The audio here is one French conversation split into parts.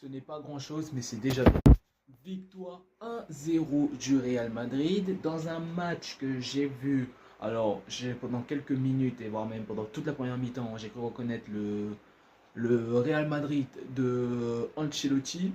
Ce n'est pas grand-chose, mais c'est déjà bien. Victoire 1-0 du Real Madrid dans un match que j'ai vu. Alors, pendant quelques minutes et voire même pendant toute la première mi-temps, j'ai cru reconnaître le Real Madrid de Ancelotti.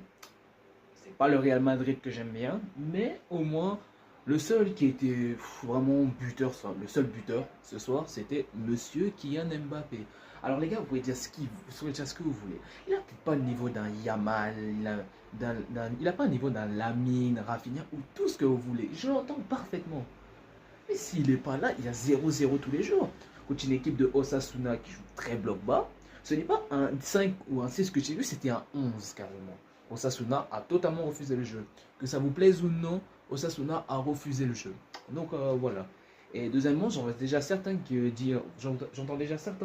C'est pas le Real Madrid que j'aime bien, mais au moins le seul qui était vraiment buteur, le seul buteur ce soir, c'était Monsieur Kylian Mbappé. Alors les gars, vous pouvez dire ce que vous voulez. Il n'a peut-être pas le niveau d'un Yamal, il n'a pas le niveau d'un Lamine, Rafinha ou tout ce que vous voulez. Je l'entends parfaitement. Mais s'il n'est pas là, il y a 0-0 tous les jours. Contre une équipe de Osasuna qui joue très bloc bas, ce n'est pas un 5 ou un 6 que j'ai vu, c'était un 11 carrément. Osasuna a totalement refusé le jeu. Que ça vous plaise ou non, Osasuna a refusé le jeu. Donc voilà. Et deuxièmement, j'entends déjà certains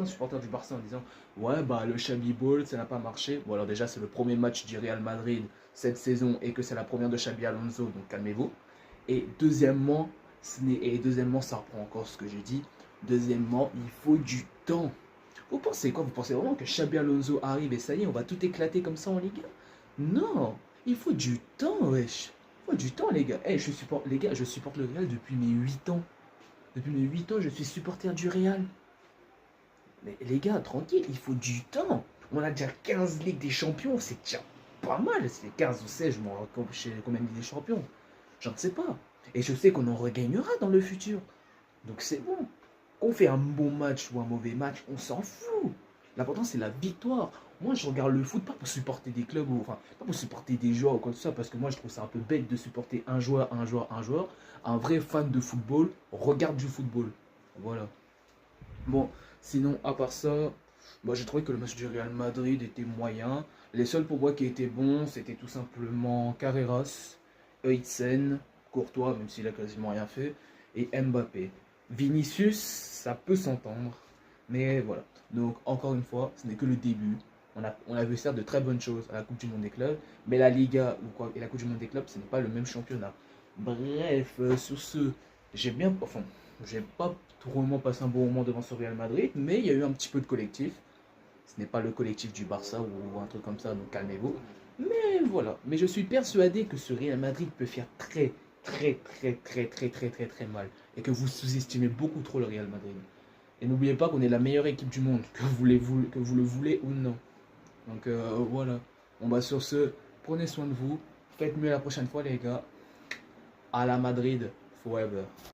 supporters du Barça en disant ouais bah le Xabi Ball ça n'a pas marché. Bon alors déjà c'est le premier match du Real Madrid cette saison et que c'est la première de Xabi Alonso, donc calmez-vous. Et deuxièmement, ça reprend encore ce que j'ai dit. Deuxièmement, il faut du temps. Vous pensez quoi? Vous pensez vraiment que Xabi Alonso arrive et ça y est, on va tout éclater comme ça en Ligue 1? Non, il faut du temps, wesh. Il faut du temps, les gars. Hey, les gars, je supporte le Real depuis mes 8 ans. Depuis mes 8 ans, je suis supporter du Real. Mais les gars, tranquille, il faut du temps. On a déjà 15 Ligues des Champions, c'est déjà pas mal. C'est 15 ou 16, je m'en rappelle combien de Ligues des Champions. Je ne sais pas. Et je sais qu'on en regagnera dans le futur. Donc c'est bon. Qu'on fait un bon match ou un mauvais match, on s'en fout. L'important c'est la victoire. Moi je regarde le foot pas pour supporter des clubs, enfin pas pour supporter des joueurs ou quoi que ce soit, parce que moi je trouve ça un peu bête de supporter un joueur, un joueur, un joueur. Un vrai fan de football regarde du football. Voilà. Bon, sinon à part ça, moi j'ai trouvé que le match du Real Madrid était moyen. Les seuls pour moi qui étaient bons, c'était tout simplement Carreras, Eutzen, Courtois, même s'il a quasiment rien fait, et Mbappé. Vinicius, ça peut s'entendre, mais voilà. Donc encore une fois, ce n'est que le début. On a vu faire de très bonnes choses à la Coupe du Monde des clubs, mais la Liga et la Coupe du Monde des clubs, ce n'est pas le même championnat. Bref, sur ce, j'ai pas vraiment passé un bon moment devant ce Real Madrid, mais il y a eu un petit peu de collectif. Ce n'est pas le collectif du Barça ou un truc comme ça, donc calmez-vous. Mais voilà. Mais je suis persuadé que ce Real Madrid peut faire très mal. Et que vous sous-estimez beaucoup trop le Real Madrid. Et n'oubliez pas qu'on est la meilleure équipe du monde, que vous le voulez ou non. Donc voilà. On va sur ce, prenez soin de vous. Faites mieux la prochaine fois les gars. À la Madrid, forever.